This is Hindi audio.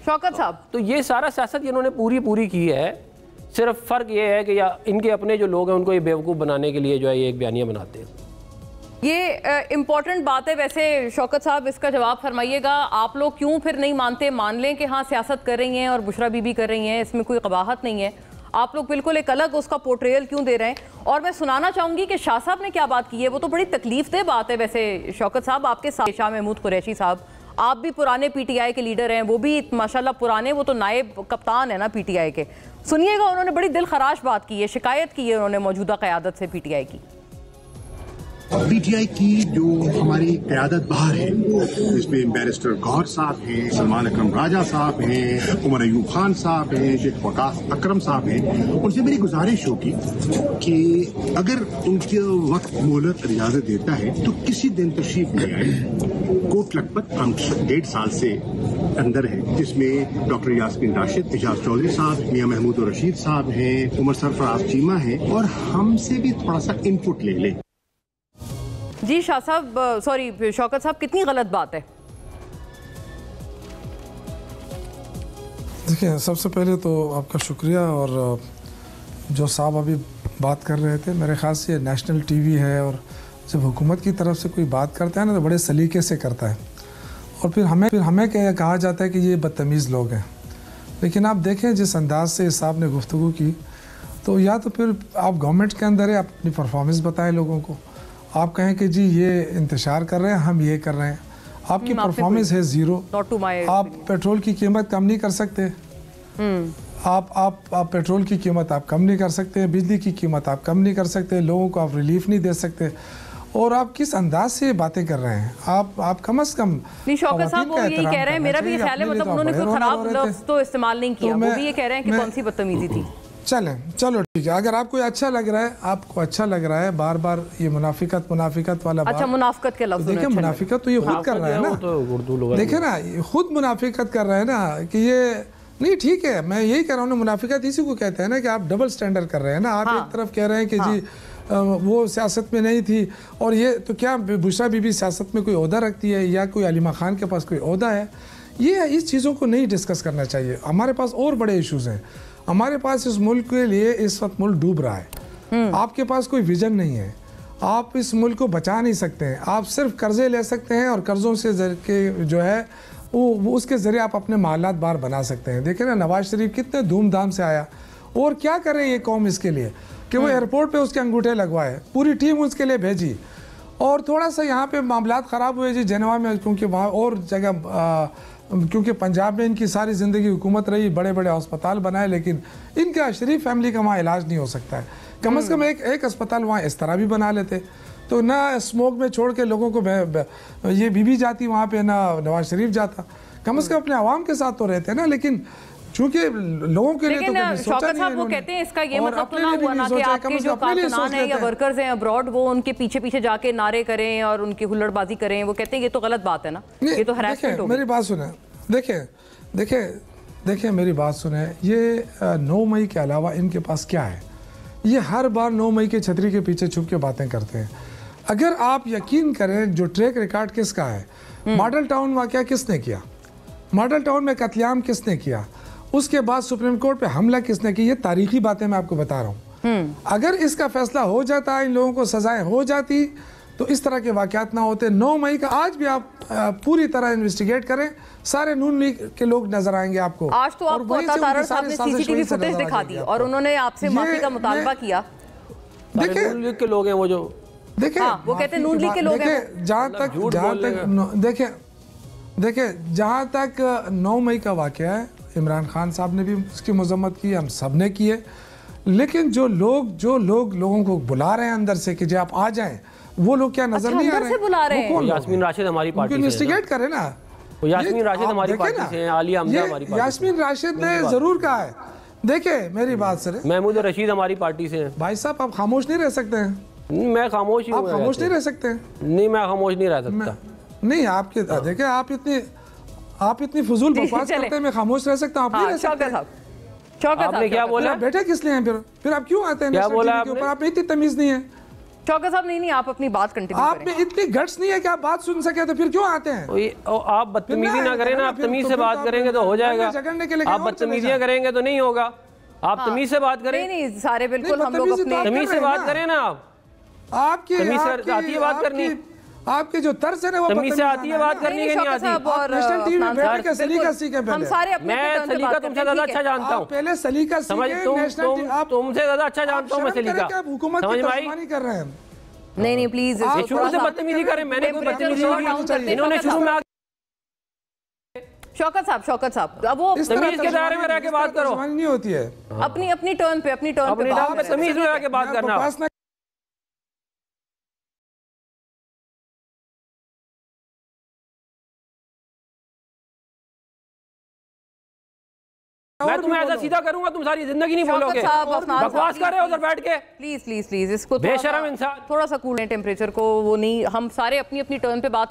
शौकत साहब, तो ये सारा सियासत इन्होंने पूरी की है। सिर्फ फ़र्क ये है कि या इनके अपने जो लोग हैं उनको ये बेवकूफ़ बनाने के लिए जो है ये एक बयानिया बनाते हैं। ये इम्पॉर्टेंट बात है वैसे शौकत साहब, इसका जवाब फरमाइएगा। आप लोग क्यों फिर नहीं मानते, मान लें कि हाँ सियासत कर रही हैं और बुशरा बीबी कर रही हैं, इसमें कोई कबाहत नहीं है, आप लोग बिल्कुल एक अलग उसका पोर्ट्रेयल क्यों दे रहे हैं? और मैं सुनाना चाहूँगी कि शाह साहब ने क्या बात की है, वो तो बड़ी तकलीफ बात है वैसे शौकत साहब। आपके साथ शाह महमूद कुरैशी साहब, आप भी पुराने पीटीआई के लीडर हैं, वो भी माशाल्लाह पुराने, वो तो नायब कप्तान है ना पीटीआई के। सुनिएगा, उन्होंने बड़ी दिल खराश बात की है, शिकायत की है उन्होंने मौजूदा क़यादत से पीटीआई की। पीटीआई की जो हमारी क़यादत बाहर है, इसमें बैरिस्टर गौहर साहब हैं, सलमान अकरम राजा साहब हैं, उमर अयूब खान साहब हैं, शेख वकास अकरम साहब हैं, उनसे मेरी गुजारिश होगी कि अगर उनके वक्त मोहलत इजाजत देता है तो किसी दिन तशरीफ ले आए। कोट लखपत हम 1.5 साल से अंदर है, जिसमें डॉक्टर यास्मीन राशिद, एजाज चौधरी साहब, मियां महमूद और रशीद साहब हैं, उमर सरफराज चीमा हैं, और हमसे भी थोड़ा सा इनपुट ले लें। जी शाह साहब, सॉरी शौकत साहब, कितनी गलत बात है? देखिए, सबसे पहले तो आपका शुक्रिया। और जो साहब अभी बात कर रहे थे, मेरे ख्याल से ये नेशनल टीवी है, और जब हुकूमत की तरफ से कोई बात करता है ना तो बड़े सलीके से करता है, और फिर हमें कहा जाता है कि ये बदतमीज़ लोग हैं। लेकिन आप देखें जिस अंदाज से साहब ने गुफ्तगू की, तो या तो फिर आप गवर्नमेंट के अंदर है, अपनी परफॉर्मेंस बताएं लोगों को। आप कहें कि जी ये इंतशार कर रहे हैं, हम ये कर रहे हैं, आपकी परफॉर्मेंस है ज़ीरो। आप पेट्रोल की कीमत कम नहीं कर सकते, आप पेट्रोल की कीमत आप कम नहीं कर सकते, बिजली की कीमत आप कम नहीं कर सकते, लोगों को आप रिलीफ नहीं दे सकते, और आप किस अंदाज से बातें कर रहे हैं। आप कम अज़ कम नहीं, शौकत साहब वो यही कह रहे हैं, मेरा भी ख्याल है, मतलब उन्होंने कोई खराब लफ्ज़ तो इस्तेमाल नहीं किया, वो भी ये कह रहे हैं कि कौन सी बदतमीजी थी। चलो ठीक है, अगर आपको अच्छा लग रहा है, बार बार ये मुनाफिकत वाला अच्छा, मुनाफिकत के लफ्ज़, देखिए मुनाफिकत तो ये खुद कर रहा है ना, देखे ना, खुद मुनाफिकत कर रहे हैं ना, कि ये नहीं ठीक है। मैं यही कह रहा हूँ ना, मुनाफिकत इसी को कहते हैं ना, कि आप डबल स्टैंडर्ड कर रहे हैं ना। आप एक तरफ कह रहे हैं कि जी वो सियासत में नहीं थी, और ये तो क्या बुशरा बीबी सियासत में कोई ओहदा रखती है, या कोई अलीमा खान के पास कोई ओहदा है? ये इस चीज़ों को नहीं डिस्कस करना चाहिए। हमारे पास और बड़े इशूज़ हैं। हमारे पास इस मुल्क के लिए इस वक्त मुल्क डूब रहा है। आपके पास कोई विजन नहीं है, आप इस मुल्क को बचा नहीं सकते हैं। आप सिर्फ कर्जे ले सकते हैं, और कर्जों से के जो है वो उसके ज़रिए आप अपने मालात बार बना सकते हैं। देखें ना, नवाज शरीफ कितने धूमधाम से आया, और क्या करें ये कौम इसके लिए कि वो एयरपोर्ट पे उसके अंगूठे लगवाए, पूरी टीम उसके लिए भेजी। और थोड़ा सा यहाँ पे मामलात ख़राब हुए जी जेनेवा में, क्योंकि वहाँ और जगह, क्योंकि पंजाब में इनकी सारी ज़िंदगी हुकूमत रही, बड़े बड़े अस्पताल बनाए, लेकिन इनका शरीफ फैमिली का वहाँ इलाज नहीं हो सकता है। कम से कम एक अस्पताल वहाँ इस तरह भी बना लेते, तो ना स्मोक में छोड़ के लोगों को ये बीबी जाती वहाँ पे, ना नवाज शरीफ जाता। कम से कम अपने आवाम के साथ तो रहते ना, लेकिन चूंकि लोगों के लिए तो कभी सोचा नहीं है। वो कहते हैं इसका ये मतलब तो ना हुआ ना कि आपके जो कारकुनान है या वर्कर्स हैं अब्रॉड, वो उनके पीछे जाके नारे करें और उनकी हुल्लड़बाजी करें। वो कहते हैं ये तो गलत बात है ना, ये तो हरासमेंट हो गई। मेरी बात सुने, देखिए मेरी बात सुने, ये 9 मई के अलावा इनके पास क्या है? ये हर बार 9 मई के छतरी के पीछे छुप के बातें करते हैं। अगर आप यकीन करें, जो ट्रैक रिकॉर्ड किसका है, मॉडल टाउन वाकया किसने किया, मॉडल टाउन में कत्लेआम किसने किया, उसके बाद सुप्रीम कोर्ट पे हमला किसने किया, ये तारीखी बातें मैं आपको बता रहा हूँ। अगर इसका फैसला हो जाता, इन लोगों को सजाएं हो जाती, तो इस तरह के वाकयात ना होते। 9 मई का आज भी आप पूरी तरह इन्वेस्टिगेट करें, सारे नून लीग के लोग नजर आएंगे आपको। आज तो आपको तारड़ साहब ने सीसीटीवी फुटेज दिखा दी और उन्होंने आपसे माफी का मुतालबा किया। देखिए नून लीग के लोग हैं वो, जो देखिए वो कहते हैं नून लीग के लोग हैं। जहाँ तक देखिए जहाँ तक 9 मई का वाकया है, इमरान खान साहब ने भी उसकी मजम्मत की, हम सब ने की है। लेकिन जो लोग लोगों को बुला रहे हैं अंदर से कि जी आप आ जाएं, वो लोग क्या नजर नहीं आ रहे हैं? बुला रहे हैं। यास्मीन राशिद हमारी पार्टी से, इन्वेस्टिगेट करें ना। यास्मीन राशिद हमारी पार्टी से हैं, आलिया हमजा हमारी पार्टी से। यास्मीन राशिद ने जरूर कहा है। देखिए मेरी बात सर, महमूद रशीद हमारी पार्टी से हैं। भाई साहब आप खामोश नहीं रह सकते हैं। मैं खामोश ही हूं। आप खामोश नहीं रह सकते हैं। नहीं मैं खामोश नहीं रह सकता। नहीं आपके देखिए आप इतनी फजूल बकवास करते हैं, मैं खामोश रह सकता हूँ, आप नहीं रह सकते। आपने क्या बोला? बैठे किस लिए हैं फिर आप क्यों आते हैं? क्या बोला आपने? आप इतनी तमीज नहीं है। शौकत साहब नहीं, आप अपनी बात कंटिन्यू आप में इतनी गट्स नहीं है कि आप बात सुन सके, तो फिर क्यों आते हैं? आप बदतमीजी ना करें ना, आप तमीज से बात करेंगे तो हो जाएगा। आप बदतमीजियां करेंगे तो नहीं होगा। आप तमीज से बात करें। नहीं सारे बिल्कुल हम लोग अपने तमीज से बात करें ना। आपकी आती है बात करनी, आपकी जो तर्ज है ना वो तमीज से आती है बात करनी है, नहीं आती। नेशनल टीवी में बैठ के सलीका सीखे पहले। हम सारे अपने मैं सलीका तुमसे ज्यादा अच्छा जानता हूँ। पहले सलीका सीखे, तुमसे ज्यादा अच्छा जानता हूँ मैं सलीका। हुकूमत की तर्जुमानी कर रहे हैं। नहीं प्लीज शुरू से बदतमीजी करें, मैंने कोई बदतमीजी नहीं की। इन्होंने शुरू में शौकत साहब अब वो तमीज के दायरे में रह के बात करो। नहीं होती है अपनी टर्न पे तमीज में रह के बात करना। मैं तुम्हें ऐसा सीधा करूंगा, तुम सारी जिंदगी नहीं बोलोगे। बकवास कर रहे हो उधर बैठ के। प्लीज इसको बेशरम इंसान। थोड़ा सा कूल टेम्परेचर को, वो नहीं, हम सारे अपनी अपनी टर्न पे बात